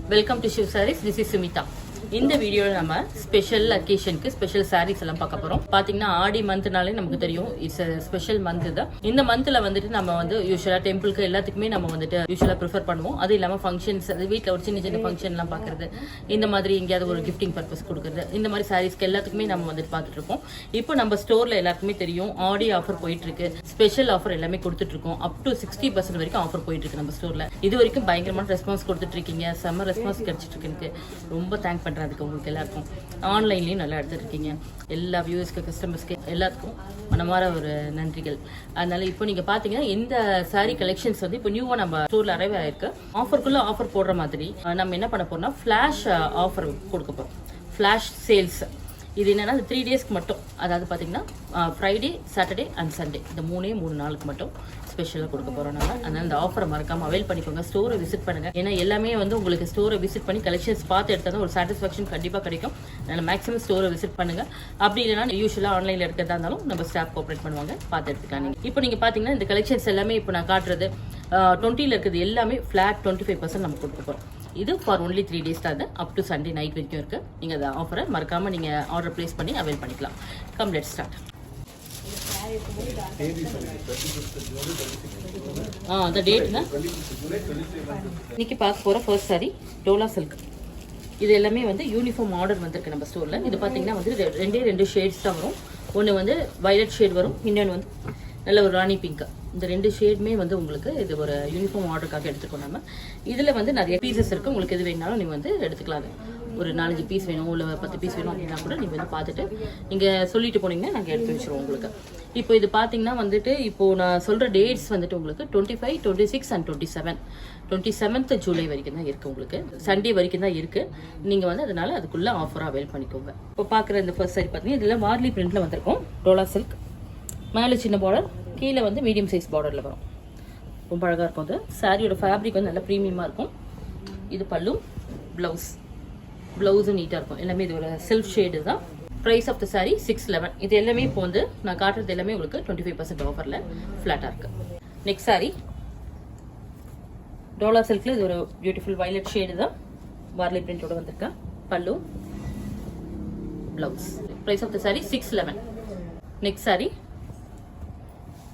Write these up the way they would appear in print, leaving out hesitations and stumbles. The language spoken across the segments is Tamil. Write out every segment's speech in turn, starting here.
Welcome to Shiv Sarees. This is Sumita. இந்த வீடியோவில் நம்ம ஸ்பெஷல் அக்கேஷனுக்கு ஸ்பெஷல் சாரீஸ் எல்லாம் பார்க்க போகிறோம். பார்த்தீங்கன்னா ஆடி மந்த்னாலே நமக்கு தெரியும் இட்ஸ் ஸ்பெஷல் மந்த் தான். இந்த மந்த்தில் வந்துட்டு நம்ம வந்து யூஸ்வலாக டெம்பிளுக்கு எல்லாத்துக்குமே நம்ம வந்துட்டு யூஸ்வலாக ப்ரிஃபர் பண்ணுவோம். அது இல்லாமல் ஃபங்க்ஷன்ஸ், அது வீட்டில் ஒரு சின்ன சின்ன ஃபங்க்ஷன்லாம் பார்க்குறது, இந்த மாதிரி எங்கேயாவது ஒரு கிஃப்டிங் பர்பஸ் கொடுக்குறது, இந்த மாதிரி சாரீஸ்க்கு எல்லாத்துக்குமே நம்ம வந்துட்டு பார்த்துட்டு இருக்கோம். இப்போ நம்ம ஸ்டோரில் எல்லாருக்குமே தெரியும் ஆடி ஆஃபர் போயிட்டு இருக்கு, ஸ்பெஷல் ஆஃபர் எல்லாமே கொடுத்துட்டு இருக்கோம். அப் டு 60% வரைக்கும் ஆஃபர் போயிட்டு இருக்கு நம்ம ஸ்டோரில். இது வரைக்கும் பயங்கரமான ரெஸ்பான்ஸ் கொடுத்துட்டு இருக்கீங்க, செம்ம ரெஸ்பான்ஸ் கிடைச்சிட்டு இருக்கு. எனக்கு ரொம்ப தேங்க் பண்ணுறேன் அதுக்கு உங்களுக்கு எல்லாருக்கும். ஆன்லைன்லேயும் நல்லா எடுத்துட்டு இருக்கீங்க. எல்லா வியூவர்ஸ்க்கு, கஸ்டமர்ஸ்க்கு எல்லாத்துக்கும் மனமார ஒரு நன்றிகள். அதனால இப்போ நீங்கள் பார்த்தீங்கன்னா இந்த சாரீ கலெக்ஷன்ஸ் வந்து இப்போ நியூவாக நம்ம ஸ்டோரில் அரைவே ஆயிருக்கு. ஆஃபருக்குள்ளே ஆஃபர் போடுற மாதிரி நம்ம என்ன பண்ண போறோம்னா ஃப்ளாஷ் ஆஃபர் கொடுக்க போகிறோம். ஃப்ளாஷ் சேல்ஸ் இது என்னன்னா 3 டேஸ்க்கு மட்டும், அதாவது பார்த்தீங்கன்னா ஃப்ரைடே, சாட்டர்டே அண்ட் சண்டே, இந்த 3 நாளுக்கு மட்டும் ஸ்பெஷலாக கொடுக்க போகிறோம் நம்ம. அதனால் இந்த ஆஃபரை மறக்காமல் அவைல் பண்ணிக்கோங்க. ஸ்டோரை விசிட் பண்ணுங்கள். ஏன்னா எல்லாமே வந்து உங்களுக்கு ஸ்டோரை விசிட் பண்ணி கலெக்ஷன்ஸ் பார்த்து எடுத்தால் தான் ஒரு சாட்டிஸ்ஃபேக்ஷன் கண்டிப்பாக கிடைக்கும். அதனால் மேக்ஸிமம் ஸ்டோரை விசிட் பண்ணுங்கள். அப்படி இல்லைனா யூஸ்வலாக ஆன்லைனில் எடுக்கிறதா இருந்தாலும் நம்ம ஸ்டாஃப் கோஆப்ரேட் பண்ணுவாங்க, பார்த்து எடுத்துக்கலாம். நீங்கள் இப்போ நீங்கள் பார்த்தீங்கன்னா இந்த கலெக்ஷன்ஸ் எல்லாமே இப்போ நான் காட்டுறது 20ல் இருக்கிறது எல்லாமே ஃப்ளாட் 25% நம்ம கொடுக்க போகிறோம். இது ஃபார் ஒன்லி 3 டேஸ் தான். அது அப் டு சண்டே நைட் வரைக்கும் இருக்குது. நீங்கள் அந்த ஆஃபரை மறக்காமல் நீங்கள் ஆர்டர் ப்ளேஸ் பண்ணி அவைல் பண்ணிக்கலாம். Come let start. அந்த டேட்னா இன்னைக்கு பார்க்க போகிற ஃபர்ஸ்ட் சாரி டோலா சில்க். இது எல்லாமே வந்து யூனிஃபார்ம் ஆர்டர் வந்திருக்கு நம்ம ஸ்டோரில். இது பார்த்தீங்கன்னா வந்து 2 ஷேட்ஸ் தான் வரும். ஒன்று வந்து வயலட் ஷேட் வரும், இன்னொன்று வந்து நல்ல ஒரு ராணி பிங்க். இந்த 2 ஷேடுமே வந்து உங்களுக்கு இது ஒரு யூனிஃபார்ம் ஆர்டருக்காக எடுத்துக்கோ. நம்ம இதில் வந்து நிறைய பீசஸ் இருக்குது. உங்களுக்கு எது வேணாலும் நீங்கள் வந்து எடுத்துக்கலாம். ஒரு 4-5 பீஸ் வேணும், இல்லை 10 பீஸ் வேணும் அப்படின்னா கூட நீங்கள் வந்து பார்த்துட்டு நீங்கள் சொல்லிட்டு போனீங்கன்னா நாங்கள் எடுத்து வச்சுருவோம் உங்களுக்கு. இப்போ இது பார்த்தீங்கன்னா வந்துட்டு இப்போது நான் சொல்கிற டேட்ஸ் வந்துட்டு உங்களுக்கு 25, 26 அண்ட் 27th ஜூலை வரைக்கும் தான் இருக்குது. உங்களுக்கு சண்டே வரைக்கும் தான் இருக்குது. நீங்கள் வந்து அதனால் அதுக்குள்ளே ஆஃபராக அவைல் பண்ணிக்கோங்க. இப்போ பார்க்குற இந்த ஃபர்ஸ்ட் சாரி பார்த்தீங்கன்னா இதில் வார்லி பிரிண்டில் வந்திருக்கும். டோலா சில்க், மேலே சின்ன பார்டர், கீழே வந்து மீடியம் சைஸ் பார்டரில் வரும். ரொம்ப அழகாக இருக்கும். அது சாரியோட ஃபேப்ரிக் வந்து நல்லா ப்ரீமியமாக இருக்கும். இது பல்லு, ப்ளவுஸும் நீட்டாக இருக்கும். எல்லாமே இது ஒரு செல்ஃப் ஷேடு தான். Price of the sari 611. இது எல்லாமே இப்போ வந்து நான் காட்டுறது எல்லாமே உங்களுக்கு 25% ஆஃபரில் ஃப்ளாட்டாக இருக்குது. நெக்ஸ்ட் சாரி டோலா சில்கில் இது ஒரு பியூட்டிஃபுல் வயலட் ஷேடு தான். வார்லி பிரிண்டோட வந்திருக்கேன். பல்லு, blouse. Price of the sari 611. Next sari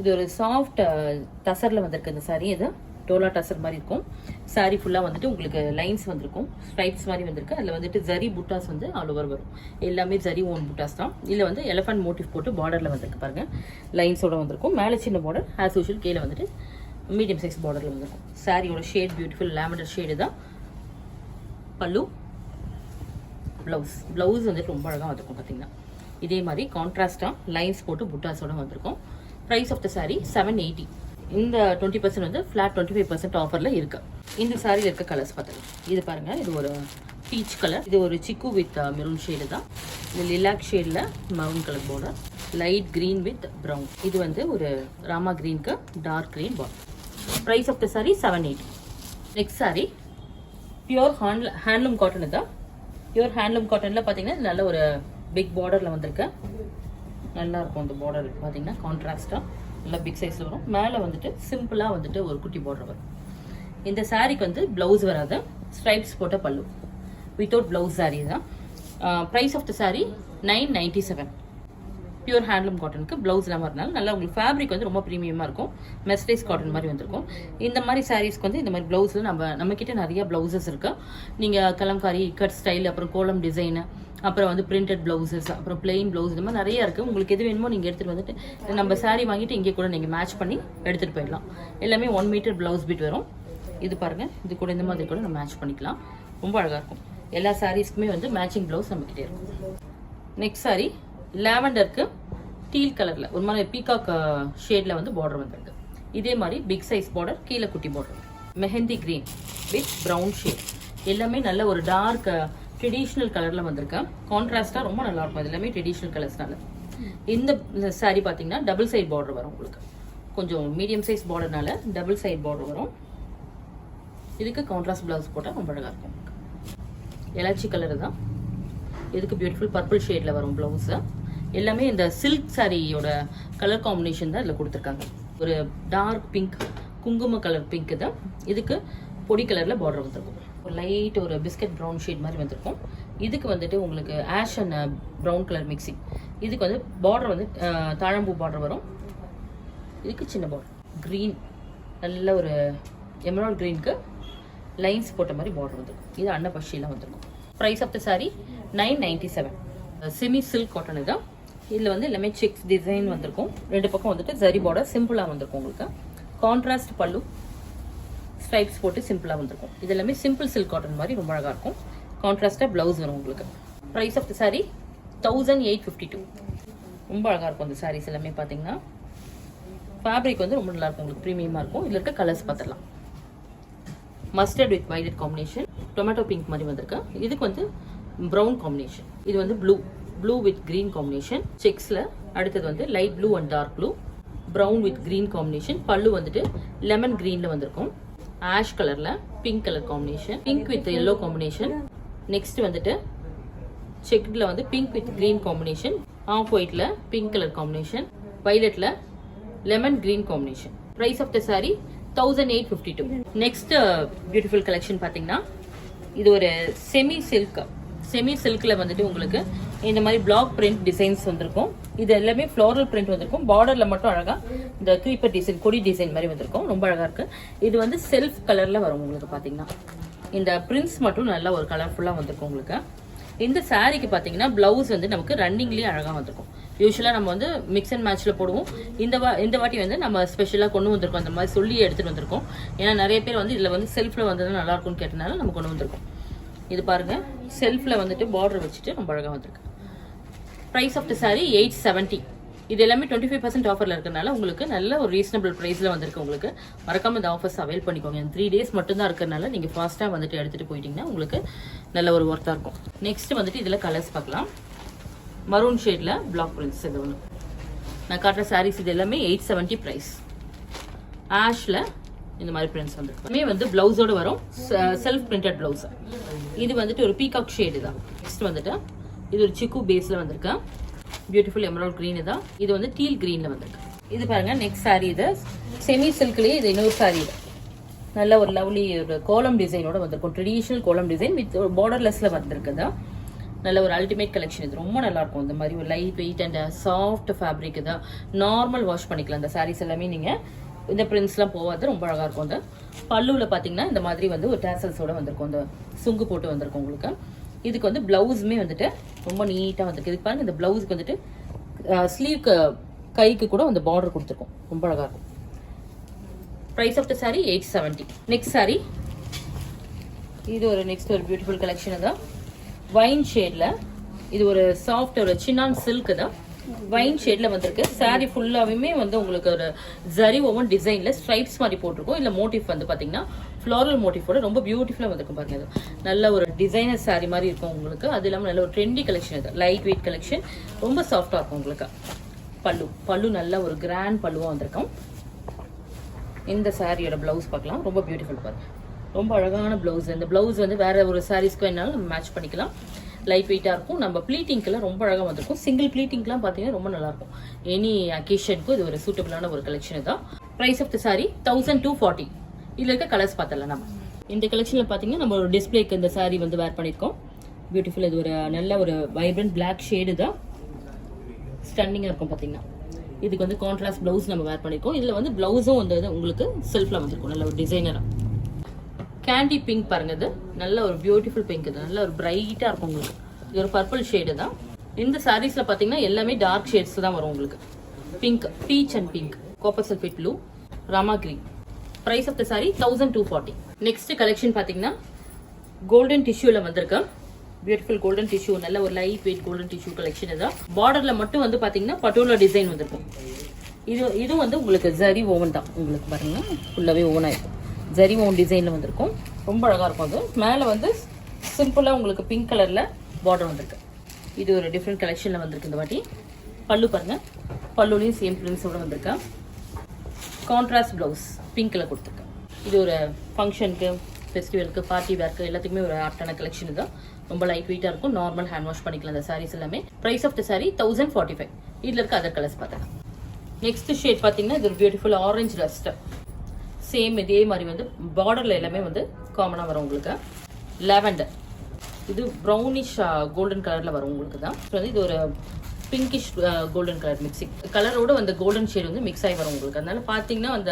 இது ஒரு சாஃப்ட் டசரில் வந்திருக்கு. இந்த சாரி இது டோலா டசர் மாதிரி இருக்கும். சாரி ஃபுல்லாக வந்துட்டு உங்களுக்கு லைன்ஸ் வந்திருக்கும், ஸ்ட்ரைப்ஸ் மாதிரி வந்திருக்கு. அதில் வந்துட்டு ஜரி புட்டாஸ் வந்து ஆல் ஓவர் வரும். எல்லாமே ஜரி ஓன் புட்டாஸ் தான். இதில் வந்து எலஃபண்ட் மோட்டிவ் போட்டு பார்டரில் வந்திருக்கு பாருங்கள், லைன்ஸோட வந்திருக்கும். மேலே சின்ன பார்டர் ஆஸ் யூஷுவல், கீழே வந்துட்டு மீடியம் சைஸ் பார்டரில் வந்திருக்கும். சாரியோட ஷேட் பியூட்டிஃபுல் லாவெண்டர் ஷேடு தான். பல்லு, ப்ளவுஸ் வந்துட்டு ரொம்ப அழகாக வந்திருக்கும். பார்த்தீங்கன்னா இதே மாதிரி கான்ட்ராஸ்டாக லைன்ஸ் போட்டு புட்டாஸோட வந்திருக்கும். Price of the sari 780. இந்த 20% வந்து ஃப்ளாட் 25% ஆஃபரில் இருக்கு. இந்த சாரியில் இருக்க கலர்ஸ் பார்த்துக்கலாம். இது பாருங்கள், இது ஒரு பீச் கலர், இது ஒரு சிக்கு வித் மெரூன் ஷேடு தான். இது லிலாக் ஷேடில் maroon colour border, light green with brown. இது வந்து ஒரு ராமா க்ரீனுக்கு dark green border. Price of the sari 780. Next sari pure handloom cotton தான். பியூர் ஹேண்ட்லூம் காட்டனில் பார்த்தீங்கன்னா நல்ல ஒரு பிக் பார்டரில் வந்திருக்கு. நல்லா இருக்கும் அந்த பார்டர் பார்த்தீங்கன்னா கான்ட்ராஸ்டாக நல்லா பிக் சைஸில் வரும். மேலே வந்துட்டு சிம்பிளாக வந்துட்டு ஒரு குட்டி பார்டர் வரும். இந்த சாரீக்கு வந்து ப்ளவுஸ் வராது, ஸ்ட்ரைப்ஸ் போட்ட பல்லு, வித்தவுட் ப்ளவுஸ் சாரீ தான். Price of the sari 997. Pure handloom காட்டனுக்கு ப்ளவுஸ் இல்லாமல் வரனால நல்லா உங்களுக்கு ஃபேப்ரிக் வந்து ரொம்ப ப்ரீமியமாக இருக்கும். மெஸ்டைஸ் காட்டன் மாதிரி வந்திருக்கும். இந்த மாதிரி சாரீஸ்க்கு வந்து இந்த மாதிரி ப்ளவுஸில் நம்மக்கிட்ட நிறைய ப்ளவுசஸ் இருக்குது. நீங்கள் கலம்காரி, கட் ஸ்டைல், அப்புறம் கோலம் டிசைனு, அப்புறம் வந்து பிரிண்டட் ப்ளவுசஸ், அப்புறம் பிளெயின் ப்ளவுஸ், இந்த மாதிரி நிறைய இருக்குது. உங்களுக்கு எது வேணுமோ நீங்கள் எடுத்துகிட்டு வந்துட்டு நம்ம சாரீ வாங்கிட்டு இங்கே கூட நீங்கள் மேட்ச் பண்ணி எடுத்துகிட்டு போயிடலாம். எல்லாமே 1 மீட்டர் ப்ளவுஸ் பீட் வரும். இது பாருங்கள், இது கூட இந்த மாதிரி கூட நம்ம மேட்ச் பண்ணிக்கலாம். ரொம்ப அழகாக இருக்கும். எல்லா சாரீஸ்க்குமே வந்து மேட்சிங் ப்ளவுஸ் நம்மக்கிட்டே இருக்கும். நெக்ஸ்ட் சாரீ லாவெண்டருக்கு டீல் கலரில் ஒரு மாதிரி பீகாக் ஷேடில் வந்து பார்டர் வந்திருக்கு. இதே மாதிரி பிக் சைஸ் பார்டர், கீழே குட்டி border, mehndi green with brown shade. எல்லாமே நல்ல ஒரு டார்க் ட்ரெடிஷ்னல் கலரில் வந்திருக்கேன். கான்ட்ராஸ்டாக ரொம்ப நல்லாயிருக்கும். இது எல்லாமே ட்ரெடிஷ்னல் கலர்ஸ்னால. இந்த சாரீ பார்த்தீங்கன்னா டபுள் சைட் பார்டர் வரும். உங்களுக்கு கொஞ்சம் மீடியம் சைஸ் பார்டர்னால டபுள் சைட் பார்டர் வரும். இதுக்கு கான்ட்ராஸ்ட் ப்ளவுஸ் போட்டால் ரொம்ப அழகாக இருக்கும். எலாச்சி கலர் தான். இதுக்கு பியூட்டிஃபுல் பர்பிள் ஷேடில் வரும் ப்ளவுஸு. எல்லாமே இந்த சில்க் சாரியோட கலர் காம்பினேஷன் தான் இதில் கொடுத்துருக்காங்க. ஒரு டார்க் பிங்க், குங்கும கலர் பிங்க் தான். இதுக்கு பொடி கலரில் பார்டர் வந்துருக்கும். ஒரு லைட் ஒரு பிஸ்கட் ப்ரௌன் ஷேட் மாதிரி வந்திருக்கும். இதுக்கு வந்துட்டு உங்களுக்கு ash and brown colour mixing. இதுக்கு வந்து பார்டர் வந்து தாழம்பூ பார்டர் வரும். இதுக்கு சின்ன பார்டர் க்ரீன், நல்ல ஒரு எமரால்ட் க்ரீனுக்கு லைன்ஸ் போட்ட மாதிரி பார்டர் வந்துருக்கும். இது அன்னபஷிலாம் வந்துருக்கும். Price of the sari 997. Semi silk cotton இதுதான். இதில் வந்து எல்லாமே செக்ஸ் டிசைன் வந்திருக்கும். 2 பக்கம் வந்துட்டு ஜரி பார்டர் சிம்பிளாக வந்திருக்கும். உங்களுக்கு கான்ட்ராஸ்ட் பல்லு ஸ்ட்ரைப்ஸ் போட்டு சிம்பிளாக வந்திருக்கும். இது எல்லாமே சிம்பிள் சில்க் காட்டன் மாதிரி ரொம்ப அழகாக இருக்கும். கான்ட்ராஸ்டாக ப்ளவுஸ் வரும் உங்களுக்கு. Price of the sari 1852. ரொம்ப அழகாக இருக்கும் அந்த சாரீஸ் எல்லாமே. பார்த்தீங்கன்னா ஃபேப்ரிக் வந்து ரொம்ப நல்லாயிருக்கும், உங்களுக்கு ப்ரீமியமாக இருக்கும். இதில் இருக்க கலர்ஸ் பார்த்துடலாம். Mustard with violet combination, tomato pink மாதிரி வந்திருக்கு. இதுக்கு வந்து ப்ரௌன் காம்பினேஷன். இது வந்து ப்ளூ வித் கிரீன் காம்பினேஷன் செக்ஸ்ல. அடுத்தது வந்து light blue and dark blue, brown with green combination. Pallu வந்துட்டு லெமன் கிரீன்ல வந்திருக்கும். ஆஷ் கலர்ல pink colour combination, pink with yellow combination. Next வந்துட்டு செக்ல வந்து pink with green combination, off ஒயிட்ல பிங்க் கலர் காம்பினேஷன், வைலட்ல lemon green combination. Price of the sari 1852. Next beautiful collection பார்த்தீங்கன்னா இது ஒரு செமி சில்க்ல வந்துட்டு உங்களுக்கு இந்த மாதிரி பிளாக் பிரிண்ட் டிசைன்ஸ் வந்திருக்கும். இது எல்லாமே ஃப்ளோரல் பிரிண்ட் வந்திருக்கும். பார்டர்ல மட்டும் அழகா இந்த க்ரீப்பர் டிசைன், கொடி டிசைன் மாதிரி வந்திருக்கும். ரொம்ப அழகா இருக்கு. இது வந்து செல்ஃப் கலர்ல வரும் உங்களுக்கு. பாத்தீங்கன்னா இந்த பிரிண்ட்ஸ் மட்டும் நல்லா ஒரு கலர்ஃபுல்லா வந்திருக்கும் உங்களுக்கு. இந்த சாரிக்கு பாத்தீங்கன்னா பிளவுஸ் வந்து நமக்கு ரன்னிங்லயே அழகா வந்திருக்கும். யூஸ்வலா நம்ம வந்து மிக்ஸ் அண்ட் மேட்ச்ல போடுவோம். இந்த வாட்டி வந்து நம்ம ஸ்பெஷலா கொண்டு வந்திருக்கோம். அந்த மாதிரி சொல்லி எடுத்துட்டு வந்திருக்கோம். ஏன்னா நிறைய பேர் வந்து இதுல வந்து செல்ஃப்ல வந்தது நல்லா இருக்கும்னு கேட்டனால நம்ம கொண்டு வந்திருக்கோம். இது பாருங்க, செல்ஃப்ல வந்துட்டு பார்டர் வச்சுட்டு ரொம்ப அழகா வந்திருக்கு. Price of the sari 870. இது எல்லாமே 25% ஆஃபர்ல இருக்கனால உங்களுக்கு நல்ல ஒரு ரீசனபிள் பிரைஸ்ல வந்திருக்கு. உங்களுக்கு மறக்காம இந்த ஆஃபர்ஸ் அவைல் பண்ணிக்கோங்க. 3 டேஸ் மட்டும் தான் இருக்கறனால நீங்க ஃபாஸ்டா வந்துட்டு எடுத்துட்டு போயிட்டீங்கன்னா உங்களுக்கு நல்ல ஒரு ஒர்த்தா இருக்கும். நெக்ஸ்ட் வந்துட்டு இதுல கலர்ஸ் பார்க்கலாம். மரூன் ஷேட்ல பிளாக் பிரிண்ட்ஸ். இது ஒன்று நான் காட்டுற சாரீஸ் இது எல்லாமே 870 பிரைஸ். ஆஷ்ல இந்த மாதிரி பிரிண்ட்ஸ் வந்து வந்து பிளவுஸோட வரும். Self printed blouse. இது வந்துட்டு ஒரு பீகாக் ஷேடு தான். நெக்ஸ்ட் வந்துட்டு இது ஒரு சிக்கு பேஸ்ல வந்திருக்கு. பியூட்டிஃபுல் எமரால்ட் கிரீன் தான். இது வந்து டீல் கிரீன்ல வந்திருக்கு. இது பாருங்க நெக்ஸ்ட் சாரி. இது செமி சில்க்லயே இது இன்னொரு சாரி. நல்ல ஒரு லவ்லி ஒரு கோலம் டிசைனோட வந்திருக்கும். ட்ரெடிஷனல் கோலம் டிசைன் வித் பார்டர்லெஸ்ல வந்திருக்குதா. நல்ல ஒரு அல்டிமேட் கலெக்ஷன். இது ரொம்ப நல்லா இருக்கும். இந்த மாதிரி ஒரு light wait and soft fabric தான். நார்மல் வாஷ் பண்ணிக்கலாம். இந்த சாரீஸ் எல்லாமே நீங்க இந்த பிரிண்ட்ஸ்லாம் போகாது. ரொம்ப அழகா இருக்கும். அந்த பல்லுல பாத்தீங்கன்னா இந்த மாதிரி வந்து ஒரு டேசல்ஸோட வந்திருக்கும். இந்த சுங்கு போட்டு வந்திருக்கும் உங்களுக்கு. இதுக்கு வந்து பிளவுஸுமே வந்துட்டு ரொம்ப நீட்டா வந்திருக்கு. இதுக்கு பாருங்க, இந்த பிளவுஸ்க்கு வந்துட்டு ஸ்லீவ்க்கு கைக்கு கூட அந்த பார்டர் கொடுத்துருக்கும். ரொம்ப அழகா இருக்கும். Price of the sari 870. Next sari இது ஒரு நெக்ஸ்ட் ஒரு பியூட்டிஃபுல் கலெக்ஷன் தான். வைன் ஷேட்ல இது ஒரு சாஃப்ட் ஒரு சின்னான் சில்க் தான். வைன் ஷேட்ல வந்திருக்கு. சாரி ஃபுல்லாவே வந்து உங்களுக்கு ஒரு ஜரி ஓவன் டிசைன்ல ஸ்ட்ரைப்ஸ் மாதிரி போட்டிருக்கும். இல்ல மோட்டிவ் வந்து பாத்தீங்கன்னா ஃப்ளோரல் மோட்டிவோட ரொம்ப பியூட்டிஃபுல்லா வந்திருக்கும். பாருங்க, இது நல்ல ஒரு டிசைனர் சாரி மாதிரி இருக்கும் உங்களுக்கு. அது இல்லாம நல்ல ஒரு ட்ரெண்டி கலெக்ஷன். இது லைட் வெயிட் கலெக்ஷன். ரொம்ப சாஃப்டா இருக்கும் உங்களுக்கு. பல்லு நல்ல ஒரு கிராண்ட் பல்லுவா வந்திருக்கும். இந்த சாரியோட பிளவுஸ் பார்க்கலாம். ரொம்ப பியூட்டிஃபுல் பாருங்க. ரொம்ப அழகான பிளவுஸ். இந்த பிளவுஸ் வந்து வேற ஒரு சாரீஸ்க்கு வேணாலும் நம்ம மேட்ச் பண்ணிக்கலாம். லைட் வெயிட்டா இருக்கும். நம்ம ப்ளீட்டிங்க்கெல்லாம் ரொம்ப அழகா வந்திருக்கும். சிங்கிள் ப்ளீட்டிங்லாம் பாத்தீங்கன்னா ரொம்ப நல்லா இருக்கும். எனி அக்கேஷனுக்கும் இது ஒரு சூட்டபிளான ஒரு கலெக்ஷன் தான். Price of the sari 1240. இதுல இருக்க கலர்ஸ் பார்த்தலாம். நம்ம இந்த கலெக்ஷன்ல பாத்தீங்கன்னா நம்ம ஒரு டிஸ்பிளேக்கு இந்த சாரி வந்து வேர் பண்ணிருக்கோம். பியூட்டிஃபுல். இது ஒரு நல்ல ஒரு வைப்ரண்ட் பிளாக் ஷேடு தான். ஸ்டன்னிங்கா இருக்கும் பாத்தீங்கன்னா. இதுக்கு வந்து கான்ட்ராஸ்ட் பிளவுஸ் நம்ம வேர் பண்ணிருக்கோம். இதுல வந்து பிளவுஸும் வந்து உங்களுக்கு செல்ஃப்ல வந்திருக்கும். நல்ல ஒரு டிசைனரா கேண்டி பிங்க் பாருங்க. இது நல்ல ஒரு பியூட்டிஃபுல் பிங்க். இது நல்ல ஒரு பிரைட்டா இருக்கும் உங்களுக்கு. இது ஒரு பர்பிள் ஷேடு தான். இந்த சாரீஸ்ல பாத்தீங்கன்னா எல்லாமே டார்க் ஷேட்ஸ் தான் வரும் உங்களுக்கு. Pink, peach and pink, copper sulphate blue, Rama green. Price of the sari 1240. Next collection பாத்தீங்கன்னா கோல்டன் டிஷ்யூல வந்திருக்கு. Beautiful golden tissue. நல்ல ஒரு light weight golden tissue collection. இதான் பார்டர்ல மட்டும் வந்து பாத்தீங்கன்னா பட்டோலா டிசைன் வந்திருக்கும். இது வந்து உங்களுக்கு ஜரி ஓவன் தான். உங்களுக்கு பாருங்க ஃபுல்லாவே ஓவன் ஆயிருக்கும். ஜரி ஓவன் டிசைன்ல வந்திருக்கும். ரொம்ப அழகா இருக்கும். அது மேல வந்து சிம்பிளா உங்களுக்கு பிங்க் கலர்ல பார்டர் வந்திருக்கு. இது ஒரு டிஃப்ரெண்ட் கலெக்ஷன்ல வந்திருக்கு இந்த வாட்டி. பல்லு பாருங்க. பல்லுலையும் சேம் பிரிண்ட்ஸோட வந்திருக்கு. கான்ட்ராஸ்ட் பிளவுஸ் பிங்க்ல கொடுத்துருக்கேன். இது ஒரு ஃபங்க்ஷனுக்கு, ஃபெஸ்டிவலுக்கு, பார்ட்டி வேர்க்கு எல்லாத்துக்குமே ஒரு ஆர்ட்டான கலெக்ஷன் தான். ரொம்ப லைட் வெயிட்டா இருக்கும். நார்மல் ஹேண்ட் வாஷ் பண்ணிக்கலாம் இந்த சாரீஸ் எல்லாமே. Price of the sari 1045. இதுல இருக்க அதர் கலர்ஸ் பார்த்தலாம். நெக்ஸ்ட் ஷேட் பாத்தீங்கன்னா இது ஒரு பியூட்டிஃபுல் ஆரஞ்சு ரஸ்ட். சேம் இதே மாதிரி வந்து பார்டர்ல எல்லாமே வந்து காமனா வரும் உங்களுக்கு. லாவெண்டர். இது ப்ரௌனிஷ் கோல்டன் கலரில் வரும் உங்களுக்கு தான். ஸோ வந்து இது ஒரு பிங்கிஷ் கோல்டன் கலர் மிக்சிங் கலரோட அந்த கோல்டன் ஷேட் வந்து மிக்ஸ் ஆகி வரும் உங்களுக்கு. அதனால பார்த்தீங்கன்னா அந்த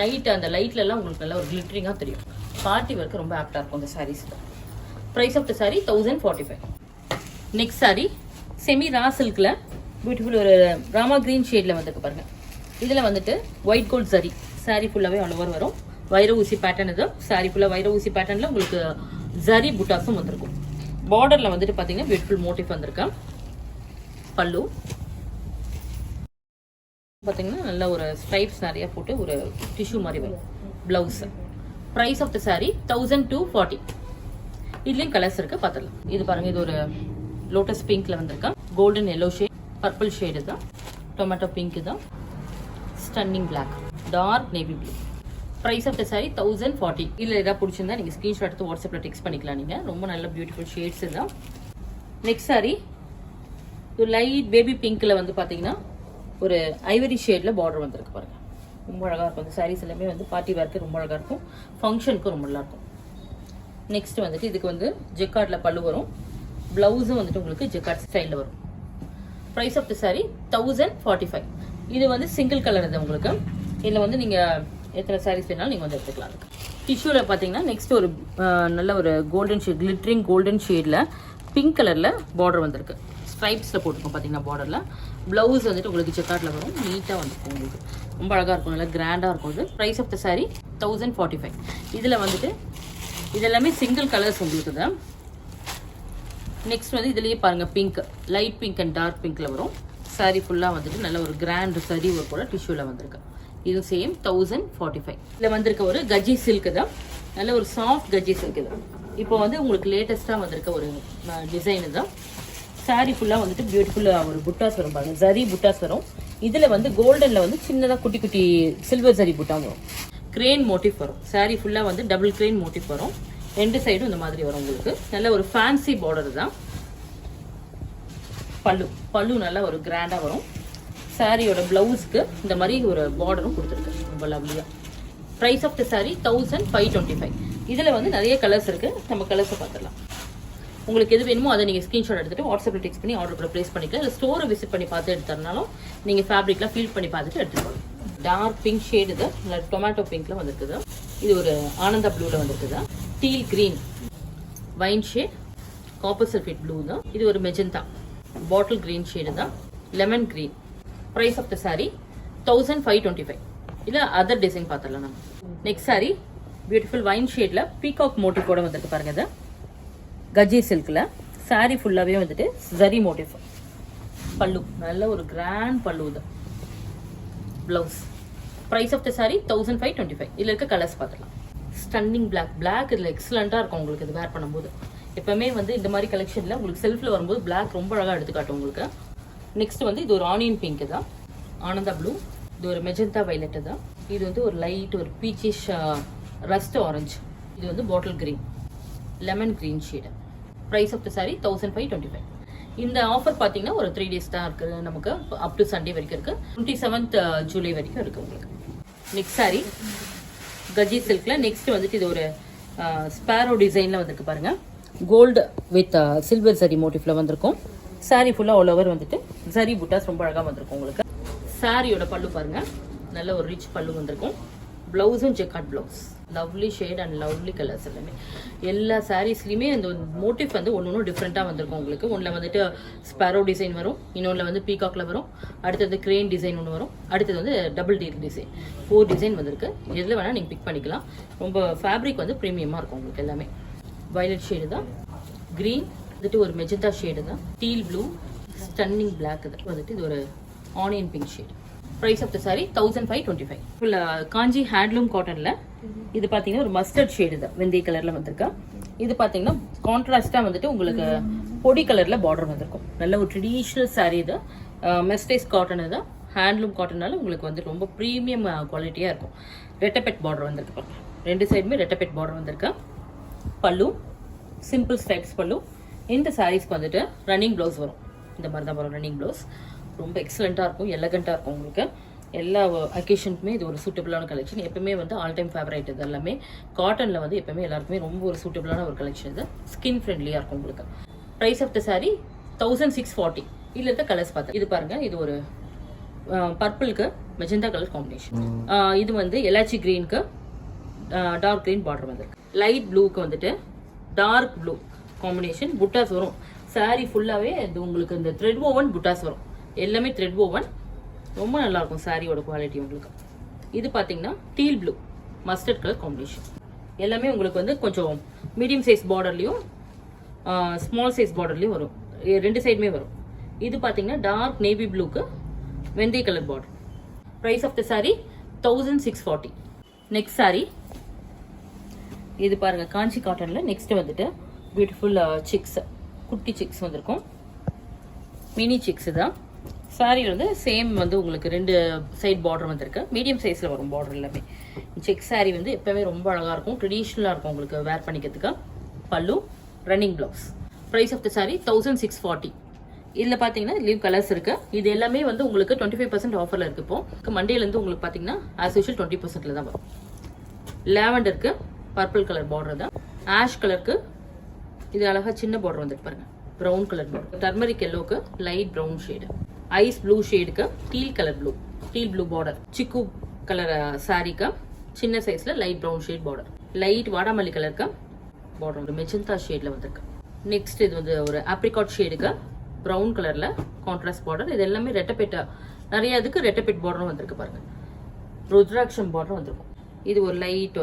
நைட் அந்த லைட்லலாம் உங்களுக்கு நல்லா ஒரு கிளிட்டரிங்காக தெரியும். பார்ட்டி ஒர்க்கு ரொம்ப ஆப்டாக இருக்கும் அந்த saris. Price of the sari 1045. Next sari semi raw சில்கில் பியூட்டிஃபுல் ஒரு ராமா கிரீன் ஷேடில் வந்துருக்கு பாருங்கள். இதில் வந்துட்டு ஒயிட் கோல்ட் சரி சாரீ ஃபுல்லாகவே ஆல் ஓவர் வரும். வைர ஊசி பேட்டர்ன் இது. சாரீ ஃபுல்லாக வைர ஊசி பேட்டர்னில் உங்களுக்கு ஜரி புட்டாஸும் வந்திருக்கும். பார்டரில் வந்துட்டு பார்த்தீங்கன்னா பியூட்டிஃபுல் மோட்டிவ் வந்திருக்கேன். பல்லு பார்த்தீங்கன்னா நல்ல ஒரு ஸ்ட்ரைப்ஸ் நிறைய போட்டு ஒரு டிஷ்யூ மாதிரி வரும். Blouse. Price of the sari 1240. இதுலேயும் கலர்ஸ் இருக்குது பார்த்துடலாம். இது பாருங்கள், இது ஒரு லோட்டஸ் பிங்க்ல வந்திருக்கேன். Golden yellow shade, purple shade தான், டொமேட்டோ பிங்க் தான், stunning black, dark navy blue. Price of the sari 1040. இதில் ஏதாவது பிடிச்சிருந்தா நீங்கள் ஸ்க்ரீன்ஷாட் எடுத்து வாட்ஸ்அப்பில் டெக்ஸ்ட் பண்ணிக்கலாம். நீங்கள் ரொம்ப நல்ல பியூட்டிஃபுல் ஷேட்ஸ் தான். நெக்ஸ்ட் சாரீ ஒரு லைட் பேபி பிங்க்கில் வந்து பார்த்தீங்கன்னா ஒரு ஐவரி ஷேடில் பார்டர் வந்திருக்கு பாருங்க. ரொம்ப அழகாக இருக்கும். இந்த சாரீஸ் எல்லாமே வந்து பார்ட்டி வேர்க்கு ரொம்ப அழகாக இருக்கும். ஃபங்க்ஷனுக்கும் ரொம்ப நல்லா இருக்கும். நெக்ஸ்ட் வந்துட்டு இதுக்கு வந்து ஜெக்கார்டில் பல்லு வரும். ப்ளவுஸும் வந்துட்டு உங்களுக்கு ஜெக்கார்ட் ஸ்டைலில் வரும். Price of the sari 1045. இது வந்து சிங்கிள் கலர் இது உங்களுக்கு. இதில் வந்து நீங்கள் எத்தனை சாரீஸ் வேணாலும் நீங்கள் வந்து எடுத்துக்கலாம். டிஷ்யூவில் பார்த்தீங்கன்னா நெக்ஸ்ட் ஒரு நல்ல ஒரு கோல்டன் ஷேட், கிளிட்டரிங் கோல்டன் ஷேடில் பிங்க் கலரில் பார்டர் வந்திருக்கு. ஸ்ட்ரைப்ஸில் போட்டுருக்கோம் பார்த்தீங்கன்னா பார்டரில். ப்ளவுஸ் வந்துட்டு உங்களுக்கு ஜெக்கார்டில் வரும். நீட்டாக வந்துருக்கும் உங்களுக்கு. ரொம்ப அழகாக இருக்கும், நல்லா கிராண்டாக இருக்கும் இது. Price of the sari 1045. இதில் வந்துட்டு இதெல்லாமே சிங்கிள் கலர்ஸ் உங்களுக்கு தான். நெக்ஸ்ட் வந்து இதுலேயே பாருங்கள், pink, light pink and dark பிங்க்கில் வரும். சாரீ ஃபுல்லாக வந்துட்டு நல்ல ஒரு கிராண்ட் சரி ஒர்க் கூட டிஷ்யூவில் வந்திருக்கு. இது சேம் 1045. இதில் வந்திருக்க ஒரு கஜி சில்க்கு தான். நல்ல ஒரு சாஃப்ட் கஜி சில்க் தான். இப்போ வந்து உங்களுக்கு லேட்டஸ்ட்டாக வந்திருக்க ஒரு டிசைனு தான். சாரீ ஃபுல்லாக வந்துட்டு பியூட்டிஃபுல்லாக ஒரு புட்டாஸ் வரும் பாருங்க. ஜரி புட்டாஸ் வரும். இதில் வந்து கோல்டனில் வந்து சின்னதாக குட்டி குட்டி சில்வர் ஜரி புட்டா வரும். கிரெயின் மோட்டிவ் வரும். சாரீ ஃபுல்லாக வந்து டபுள் கிரெயின் மோட்டிவ் வரும். ரெண்டு சைடும் இந்த மாதிரி வரும் உங்களுக்கு. நல்ல ஒரு ஃபேன்சி பார்டர் தான். பல்லு நல்லா ஒரு கிராண்டாக வரும். சாரியோட பிளவுஸ்க்கு இந்த மாதிரி ஒரு பார்டரும் கொடுத்துருக்கு. ரொம்ப லவ்லியாக. Price of the sari 1525. இதில் வந்து நிறைய கலர்ஸ் இருக்குது. நம்ம கலர்ஸை பார்த்துடலாம். உங்களுக்கு எது வேணுமோ அதை நீங்கள் ஸ்க்ரீன்ஷாட் எடுத்துகிட்டு வாட்ஸ்அப்பில் டெக்ஸ்ட் பண்ணி ஆர்டர் கூட ப்ளேஸ் பண்ணிக்கலாம். இல்லை ஸ்டோரை விசிட் பண்ணி பார்த்து எடுத்துறனாலும் நீங்கள் ஃபேப்ரிக்லாம் ஃபீல் பண்ணி பார்த்துட்டு எடுத்துக்கலாம். டார்க் பிங்க் ஷேடு இது. இல்லை டொமேட்டோ பிங்க்ல வந்திருக்குது. இது ஒரு ஆனந்தா ப்ளூவில் வந்திருக்குது. Teal green, wine shade, copper sulphate blue தான். இது ஒரு மெஜந்தா பாட்டில் கிரீன் ஷேடு தான். Lemon green. Price of the sari 1525. இல்லை அதர் டிசைன் பார்த்துடலாம் நம்ம. நெக்ஸ்ட் சாரீ பியூட்டிஃபுல் வைன் ஷேடில் பீகாக் மோட்டிவ் கூட வந்துருக்கு பாருங்க. இது கஜி சில்கில். சாரீ ஃபுல்லாகவே வந்துட்டு ஜரி மோட்டிவ். பல்லு நல்ல ஒரு கிராண்ட் பல்லு இது. Blouse. Price of the sari 1525. இதில் இருக்க கலர்ஸ் பார்த்துக்கலாம். Stunning black. பிளாக் இதில் எக்ஸலண்ட்டாக இருக்கும் உங்களுக்கு இது வேர் பண்ணும்போது. எப்பவுமே வந்து இந்த மாதிரி கலெக்ஷனில் உங்களுக்கு செல்ஃபில் வரும்போது பிளாக் ரொம்ப அழகாக எடுத்துக்காட்டும் உங்களுக்கு. நெக்ஸ்ட் வந்து இது ஒரு ஆனியன் பிங்க் தான். ஆனந்தா ப்ளூ. இது ஒரு மெஜந்தா வைலட்டு தான். இது வந்து ஒரு லைட் ஒரு பீச்சிஷ் ரஸ்ட் ஆரஞ்சு. இது வந்து bottle green, lemon green shade. Price of the sari 1525. இந்த ஆஃபர் பார்த்தீங்கன்னா ஒரு 3 days தான் இருக்குது நமக்கு. அப் டு சண்டே வரைக்கும் இருக்குது. 27th ஜூலை வரைக்கும் இருக்குது உங்களுக்கு. நெக்ஸ்ட் சாரீ கஜி சில்கில். நெக்ஸ்ட் வந்துட்டு இது ஒரு ஸ்பேரோ டிசைனில் வந்திருக்கு பாருங்கள். கோல்டு வித் சில்வர் சரி மோட்டிவ்ல வந்திருக்கும். சாரீ ஃபுல்லாக ஆல் ஓவர் வந்துட்டு சரி புட்டாஸ் ரொம்ப அழகாக வந்திருக்கும் உங்களுக்கு. சாரியோட பல்லு பாருங்க, நல்ல ஒரு ரிச் பல்லு வந்திருக்கும். பிளவுஸும் jacquard blouse. Lovely shade and lovely colours எல்லாமே. எல்லா சாரீஸ்லையுமே இந்த மோட்டிவ் வந்து ஒன்று டிஃப்ரெண்ட்டாக வந்திருக்கும் உங்களுக்கு. ஒன்றில் வந்துட்டு ஸ்பேரோ டிசைன் வரும், இன்னொன்றில் வந்து பீகாக்ல வரும், அடுத்தது கிரெயின் டிசைன் ஒன்று வரும், அடுத்தது வந்து டபுள் டீர் டிசைன். 4 டிசைன் வந்திருக்கு. எதில் வேணால் நீங்கள் பிக் பண்ணிக்கலாம். ரொம்ப ஃபேப்ரிக் வந்து ப்ரீமியமாக இருக்கும் உங்களுக்கு எல்லாமே. வயலட் ஷேடு தான். க்ரீன் வந்துட்டு ஒரு மெஜந்தா ஷேடு தான். டீல் ப்ளூ, ஸ்டன்னிங் பிளாக் இது வந்துட்டு இது ஒரு onion pink shade. Price of the sari 1525. Full Kanchi handloom காட்டனில் இது பார்த்தீங்கன்னா ஒரு மஸ்டர்ட் ஷேடு தான், வெந்தய கலரில் வந்திருக்கா. இது பார்த்தீங்கன்னா கான்ட்ராஸ்டாக வந்துட்டு உங்களுக்கு பொடி கலரில் பார்டர் வந்திருக்கும். நல்ல ஒரு ட்ரெடிஷ்னல் சாரீ இது. மெஸ்டைஸ் காட்டன் தான், ஹேண்ட்லூம் காட்டனால உங்களுக்கு வந்து ரொம்ப ப்ரீமியம் குவாலிட்டியாக இருக்கும். ரெட்டப்பெட் பார்டர் வந்திருக்கு பாருங்க. 2 சைடுமே ரெட்டப்பெட் பார்டர் வந்திருக்கா. பல்லு சிம்பிள் ஸ்ட்ரைப்ஸ் பல்லு. இந்த சாரீஸ்க்கு வந்துட்டு ரன்னிங் ப்ளவுஸ் வரும். இந்த மாதிரி தான் வரும் ரன்னிங் ப்ளவுஸ். ரொம்ப எக்ஸலண்ட்டாக இருக்கும், எலகண்ட்டாக இருக்கும் உங்களுக்கு. எல்லா அக்கேஷனுக்குமே இது ஒரு சூட்டபிளான கலெக்ஷன். எப்பவுமே வந்து ஆல் டைம் ஃபேவரைட். இது எல்லாமே காட்டனில் வந்து எப்பவுமே எல்லாருக்குமே ரொம்ப ஒரு சூட்டபிளான ஒரு கலெக்ஷன். இது ஸ்கின் ஃப்ரெண்ட்லியாக இருக்கும் உங்களுக்கு. Price of the sari 1640. இதில் இருக்க கலர்ஸ் பார்த்தேன். இது பாருங்க, இது ஒரு பர்பிளுக்கு மெஜந்தா கலர் காம்பினேஷன். இது வந்து எலாச்சி கிரீனுக்கு டார்க் கிரீன் பார்டர் வந்துருக்கு. லைட் ப்ளூக்கு வந்துட்டு டார்க் ப்ளூ காம்பினேஷன். புட்டாஸ் வரும் சாரீ ஃபுல்லாகவே. இது உங்களுக்கு இந்த த்ரெட் ஓவன் புட்டாஸ் வரும். எல்லாமே த்ரெட் ஓவன். ரொம்ப நல்லாயிருக்கும் சாரியோட குவாலிட்டி உங்களுக்கு. இது பார்த்தீங்கன்னா deal blue mustard colour combination. எல்லாமே உங்களுக்கு வந்து கொஞ்சம் மீடியம் சைஸ் பார்டர்லையும் ஸ்மால் சைஸ் பார்டர்லையும் வரும். 2 சைடுமே வரும். இது பார்த்தீங்கன்னா டார்க் நேவி ப்ளூக்கு வெந்தய colour border. Price of the sari 1640. Next sari இது பாருங்க, காஞ்சி காட்டனில். நெக்ஸ்ட் வந்துட்டு பியூட்டிஃபுல் சிக்ஸ், குட்டி சிக்ஸ் வந்திருக்கும். மினி சிக்ஸ் தான். சாரியில் வந்து சேம் வந்து உங்களுக்கு 2 சைட் பார்டர் வந்திருக்கு. மீடியம் சைஸில் வரும் பார்டர் எல்லாமே. செக் சாரீ வந்து எப்பவுமே ரொம்ப அழகாக இருக்கும், ட்ரெடிஷ்னலாக இருக்கும் உங்களுக்கு வேர் பண்ணிக்கிறதுக்கு. Pallu, running blouse. Price of the sari 1640. இதில் பார்த்தீங்கன்னா லீவ் கலர்ஸ் இருக்கு. இது எல்லாமே வந்து உங்களுக்கு 25% ஆஃபரில் இருக்கு. இப்போ மண்டேலேருந்து உங்களுக்கு பார்த்தீங்கன்னா ஆஸ் யூஷுவல் 20%ல தான் வரும். லேவண்டருக்கு பர்பிள் கலர் பார்டர் தான். ஆஷ் கலருக்கு இது அழகாக சின்ன பார்டர் வந்துட்டு பாருங்க, ப்ரௌன் கலர் பார்டர். டர்மரிக் எல்லோக்கு light brown shade. Ice blue ஷேடுக்கு teal colour blue, teal blue border. சிக்கு கலர் சாரிக்கு சின்ன சைஸ்ல light brown shade border. Light வாடாமல்லி கலருக்கு பார்டர் ஒரு மெஜந்தா ஷேட்ல வந்திருக்கு. நெக்ஸ்ட் இது வந்து ஒரு ஆப்ரிகாட் ஷேடுக்கு ப்ரௌன் கலர்ல கான்ட்ராஸ்ட் பார்டர். இது எல்லாமே ரெட்டப்பெட்டா, நிறைய இதுக்கு ரெட்டப்பெட் பார்டரும் வந்திருக்கு பாருங்க. ருத்ராட்சம் பார்டர் வந்திருக்கும். இது ஒரு லைட்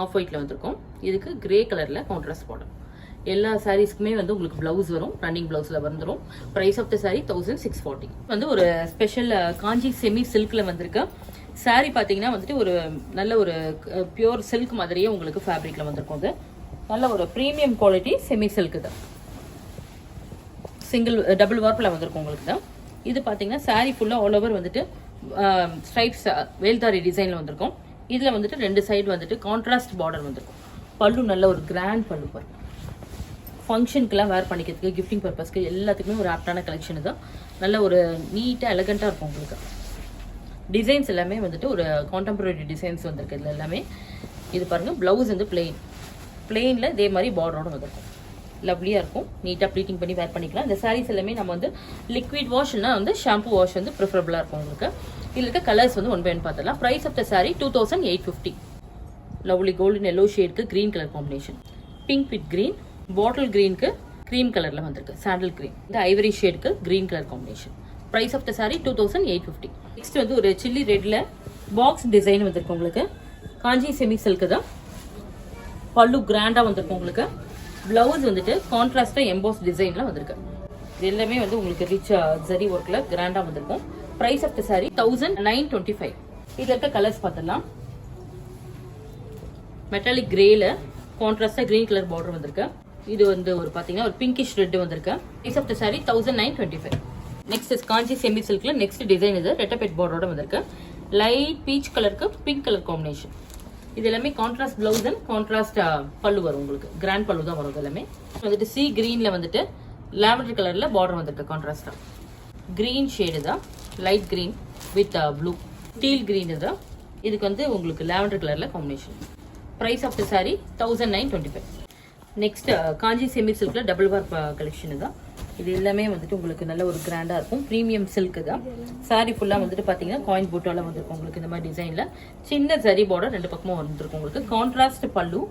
ஆஃப் ஒயிட்ல வந்திருக்கும். இதுக்கு கிரே கலர்ல கான்ட்ராஸ்ட் பார்டர். எல்லா சாரீஸ்க்குமே வந்து உங்களுக்கு பிளவுஸ் வரும், ரன்னிங் பிளவுஸ்ல வந்துடும். Price of the sari 1640. வந்து ஒரு ஸ்பெஷல் காஞ்சி செமி சில்க்ல வந்திருக்கு. சாரீ பார்த்தீங்கன்னா வந்துட்டு ஒரு நல்ல ஒரு பியூர் சில்க் மாதிரியே உங்களுக்கு ஃபேப்ரிக்ல வந்திருக்கும். அது நல்ல ஒரு ப்ரீமியம் குவாலிட்டி செமி சில்க் தான். சிங்கிள் டபுள் வார்ப்பில் வந்திருக்கும் உங்களுக்கு தான். இது பார்த்தீங்கன்னா சாரீ ஃபுல்லாக ஆல் ஓவர் வந்துட்டு ஸ்ட்ரைப்ஸ் வேல்தாரி டிசைனில் வந்திருக்கும். இதில் வந்துட்டு 2 சைடு வந்துட்டு கான்ட்ராஸ்ட் பார்டர் வந்திருக்கும். பல்லு நல்ல ஒரு கிராண்ட் பல்லு பாருங்க. ஃபங்க்ஷனுக்குலாம் வேர் பண்ணிக்கிறதுக்கு, கிஃப்டிங் பர்பஸ்க்கு எல்லாத்துக்குமே ஒரு ஆப்டான கலெக்ஷன் தான். நல்ல ஒரு நீட்டாக எலகண்ட்டாக இருக்கும் உங்களுக்கு. டிசைன்ஸ் எல்லாமே வந்துட்டு ஒரு கான்டெம்பரரி டிசைன்ஸ் வந்திருக்கு இதில் எல்லாமே. இது பாருங்கள், ப்ளவுஸ் வந்து பிளெயினில் இதே மாதிரி பார்டரோட வந்திருக்கும். லவ்லியாக இருக்கும். நீட்டாக ப்ளீட்டிங் பண்ணி வேர் பண்ணிக்கலாம். இந்த சாரீஸ் எல்லாமே நம்ம வந்து லிக்விட் வாஷ்னா வந்து ஷாம்பு வாஷ் வந்து ப்ரிஃபரபுளாக இருக்கும் உங்களுக்கு. இதில் இருக்க கலர்ஸ் வந்து 1 by 1 பார்த்துலாம். Price of the sari 2850. Lovely golden yellow ஷேடுக்கு green colour combination. Pink with green, bottle கிரீனுக்கு க்ரீம் கலர்ல வந்திருக்கு, சாண்டல் கிரீன். இந்த ஐவரி ஷேடுக்கு green colour combination. Price of the sari 2850. Next வந்து ஒரு சில்லி ரெட்ல பாக்ஸ் டிசைன் வந்திருக்கு உங்களுக்கு. காஞ்சி செமி சில்க் தான். பல்லு கிராண்டா வந்திருக்கும் உங்களுக்கு. பிளவுஸ் வந்துட்டு கான்ட்ராஸ்டா எம்போஸ் டிசைன்ல வந்திருக்கு. இது எல்லாமே வந்து உங்களுக்கு ரிச் ஜரி ஒர்க்ல கிராண்டா வந்திருக்கும். Price of the sari 1925. இதுல இருக்க கலர்ஸ் பார்த்தலாம். மெட்டாலிக் கிரேல கான்ட்ராஸ்டா கிரீன் கலர் பார்டர் வந்திருக்கு. இது வந்து ஒரு பாத்தீங்கன்னா ஒரு பிங்கிஷ் ரெட் வந்திருக்கு. Price of the sari 1925. Next Kanchi semi சில்க்ல நெக்ஸ்ட் டிசைன் இது ரெட்டப்பெட் பார்டரோட வந்திருக்கு. லைட் பீச் கலருக்கு பிங்க் கலர் காம்பினேஷன். இது எல்லாமே கான்ட்ராஸ்ட் பிளவுஸ் அண்ட் கான்ட்ராஸ்ட் பல்லு வரும் உங்களுக்கு. கிராண்ட் பல்லு தான் வரும். எல்லாமே வந்துட்டு சி கிரீன்ல வந்துட்டு லாவெண்டர் கலர்ல பார்டர் வந்திருக்கு கான்ட்ராஸ்டா. கிரீன் ஷேடு தான், light green with blue. Teal green தான். இதுக்கு வந்து உங்களுக்கு லாவெண்டர் கலர்ல combination. Price of the sari 1925. Next Kanchi semi சில்க்ல டபுள் வார்ப் கலெக்ஷன் தான். இது எல்லாமே வந்துட்டு உங்களுக்கு நல்ல ஒரு கிராண்டா இருக்கும். ப்ரீமியம் சில்க் தான். சாரி ஃபுல்லா வந்துட்டு பாத்தீங்கன்னா காயின் போட்டால வந்திருக்கும் உங்களுக்கு. இந்த மாதிரி டிசைன்ல சின்ன ஜரி பார்டர் 2 பக்கமும் வந்திருக்கும் உங்களுக்கு. கான்ட்ராஸ்ட் பல்லு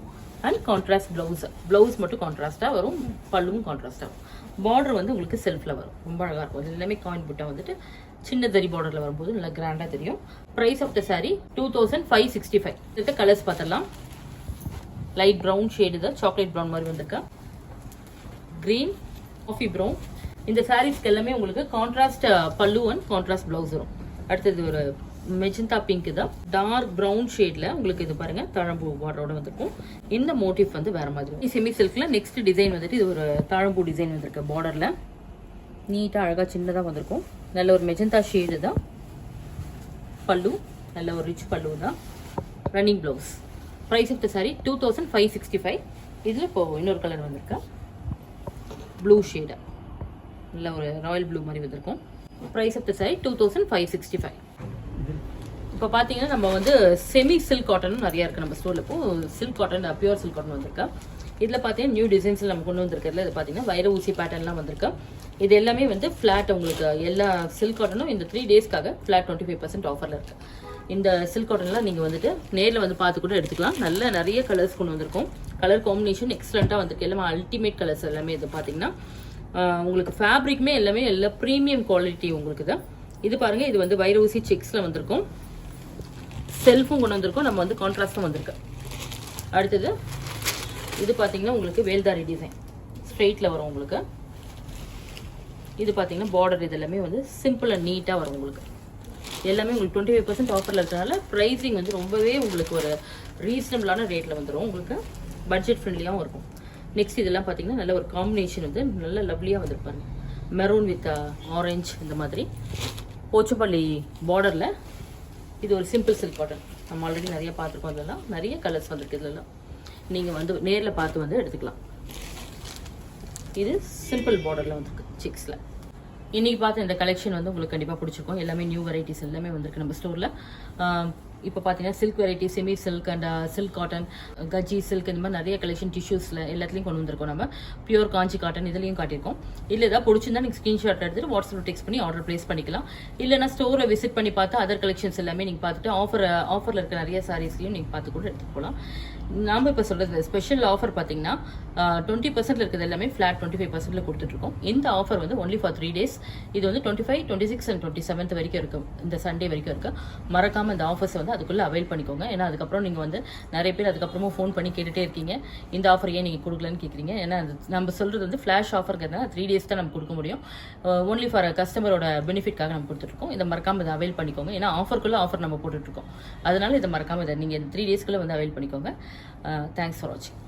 அண்ட் கான்ட்ராஸ்ட் பிளவுஸ். பிளவுஸ் மட்டும் கான்ட்ராஸ்டா வரும், பல்லுவும் கான்ட்ராஸ்டா வரும். பார்டர் வந்து உங்களுக்கு செல்ஃப்ல வரும். ரொம்ப அழகா இருக்கும். இது எல்லாமே காயின் போட்டா வந்துட்டு சின்ன ஜரி பார்டர்ல வரும்போது நல்லா கிராண்டா தெரியும். Price of the sari 2565. இதுக்கு கலர்ஸ் பார்த்தலாம். லைட் ப்ரௌன் ஷேடு தான், சாக்லேட் ப்ரௌன் மாதிரி வந்திருக்கு. Green, coffee brown. இந்த சாரீஸ்க்கு எல்லாமே உங்களுக்கு கான்ட்ராஸ்ட் பல்லு அண்ட் கான்ட்ராஸ்ட் பிளவுஸ் வரும். அடுத்தது ஒரு மெஜந்தா பிங்க் தான், டார்க் ப்ரௌன் ஷேட்ல உங்களுக்கு. இது பாருங்க, தாழம்பூ பார்டரோட வந்திருக்கும். இந்த மோட்டிவ் வந்து வேற மாதிரி. செமி சில்க்ல நெக்ஸ்ட் டிசைன் வந்துட்டு இது ஒரு தாழம்பூ டிசைன் வந்திருக்கு. பார்டர்ல நீட்டா அழகா சின்னதா வந்திருக்கும். நல்ல ஒரு மெஜந்தா ஷேடு தான். பல்லு நல்ல ஒரு ரிச் பல்லு தான். Running blouse. Price of the sari 2565. இதுல இப்போ இன்னொரு கலர் வந்திருக்கு, ப்ளூ ஷேடு. நல்ல ஒரு ராயல் ப்ளூ மாதிரி வந்திருக்கும். Price of the sari 2565. இப்போ பார்த்தீங்கன்னா நம்ம வந்து செமி சில்க் காட்டனும் நிறையா இருக்குது நம்ம ஸ்டோரில். இப்போ silk cotton, pure silk cotton வந்திருக்கா. இதில் பார்த்தீங்கன்னா நியூ டிசைன்ஸில் நம்ம கொண்டு வந்திருக்கிறதுல இது பார்த்தீங்கன்னா வைர ஊசி பேட்டர்ன்லாம் வந்திருக்கு. இது எல்லாமே வந்து ஃப்ளாட் உங்களுக்கு எல்லா சில்க் காட்டனும் இந்த 3 டேஸ்க்காக ஃப்ளாட் 25% ஆஃபரில் இருக்குது. இந்த சில்க் காட்டன்லாம் நீங்கள் வந்துட்டு நேரில் வந்து பார்த்து கூட எடுத்துக்கலாம். நல்ல நிறைய கலர்ஸ் கொண்டு வந்திருக்கோம். கலர் காம்பினேஷன் எக்ஸலண்ட்டாக வந்திருக்கு. எல்லாமே அல்டிமேட் கலர்ஸ் எல்லாமே. இது பார்த்தீங்கன்னா உங்களுக்கு ஃபேப்ரிக்குமே எல்லாமே எல்லாம் ப்ரீமியம் குவாலிட்டி உங்களுக்கு தான். இது பாருங்கள், இது வந்து வைர ஊசி செக்ஸில் வந்திருக்கும். செல்ஃபும் கொண்டு வந்திருக்கோம். நம்ம வந்து கான்ட்ராஸ்டும் வந்திருக்கு. அடுத்தது இது பார்த்தீங்கன்னா உங்களுக்கு வேல்தாரி டிசைன் ஸ்ட்ரெயிட்டில் வரும் உங்களுக்கு. இது பார்த்தீங்கன்னா பார்டர் இது எல்லாமே வந்து சிம்பிள் அண்ட் நீட்டாக வரும் உங்களுக்கு. எல்லாமே உங்களுக்கு 25% ஆஃபரில் இருக்கிறனால ப்ரைஸிங் வந்து ரொம்பவே உங்களுக்கு ஒரு ரீசனபிளான ரேட்டில் வந்துடும். உங்களுக்கு பட்ஜெட் ஃப்ரெண்ட்லியாகவும் இருக்கும். நெக்ஸ்ட் இதெல்லாம் பார்த்தீங்கன்னா நல்ல ஒரு காம்பினேஷன் வந்து நல்ல லவ்லியாக வந்திருப்பாங்க. மெரூன் வித் ஆரஞ்சு இந்த மாதிரி போச்சப்பள்ளி பார்டரில். இது ஒரு சிம்பிள் சில்க் காட்டன். நம்ம ஆல்ரெடி நிறைய பார்த்துருக்கோம். இதெல்லாம் நிறைய கலர்ஸ் வந்திருக்கு. இதெல்லாம் நீங்கள் வந்து நேரில் பார்த்து வந்து எடுத்துக்கலாம். இது சிம்பிள் பார்டரில் வந்திருக்கு செக்ஸில். இன்றைக்கி பார்த்த இந்த கலெக்ஷன் வந்து உங்களுக்கு கண்டிப்பாக பிடிச்சிருக்கும். எல்லாமே நியூ வெரைட்டிஸ் எல்லாமே வந்திருக்கு நம்ம ஸ்டோரில். இப்போ பார்த்தீங்கன்னா silk variety, semi silk and silk cotton, கஜ்ஜி சில்க், இந்த மாதிரி நிறைய கலெக்ஷன் டிஷ்யூஸில் எல்லாத்துலேயும் கொண்டு வந்திருக்கோம். நம்ம பியூர் காஞ்சி காட்டன் இதுலேயும் காட்டியிருக்கோம். இல்லை ஏதாவது பிடிச்சிருந்தா நீங்கள் ஸ்க்ரீன்ஷாட் எடுத்துட்டு வாட்ஸ்அப்பில் டெக்ஸ்ட் பண்ணி ஆர்டர் ப்ளேஸ் பண்ணிக்கலாம். இல்லைனா ஸ்டோரை விசிட் பண்ணி பார்த்து அதர் கலெக்ஷன்ஸ் எல்லாமே நீங்கள் பார்த்துட்டு ஆஃபரில் இருக்க நிறைய சாரீஸ்லையும் நீங்கள் பார்த்து கூட எடுத்துகிட்டு போகலாம். நாம் இப்போ சொல்கிறது ஸ்பெஷல் ஆஃபர் பார்த்தீங்கன்னா 20% இருக்கிறது எல்லாமே ஃப்ளாட் 25% கொடுத்துட்ருக்கோம். இந்த ஆஃபர் வந்து ஒன்லி ஃபார் 3 days. இது வந்து 25, 26 அண்ட் 27 வரைக்கும் இருக்கும். இந்த சண்டே வரைக்கும் இருக்குது. மறக்காமல் இந்த ஆஃபர்ஸ் வந்து அதுக்குள்ளே அவைல் பண்ணிக்கோங்க. ஏன்னா அதுக்கப்புறம் நீங்கள் வந்து நிறைய பேர் அதுக்கப்புறமும் ஃபோன் பண்ணி கேட்டுகிட்டே இருக்கீங்க, இந்த ஆஃபர் ஏன் நீங்கள் கொடுக்கலன்னு கேட்குறீங்க. ஏன்னா நம்ம சொல்கிறது வந்து ஃப்ளாஷ் ஆஃபர்ங்கிறதுனால 3 days தான் நம்ம கொடுக்க முடியும். ஒன்லி ஃபார் கஸ்டமரோட பெனிஃபிட்காக நம்ம கொடுத்துட்ருக்கோம். இதை மறக்காமல் இதை அவைல் பண்ணிக்கோங்க. ஏன்னா ஆஃபருக்குள்ளே ஆஃபர் நம்ம போட்டுட்ருக்கோம். அதனால் இதை மறக்காமல் இதை நீங்கள் 3 daysக்குள்ளே வந்து அவைல் பண்ணிக்கோங்க. தேங்க்ஸ் ஃபார் வாட்சிங்.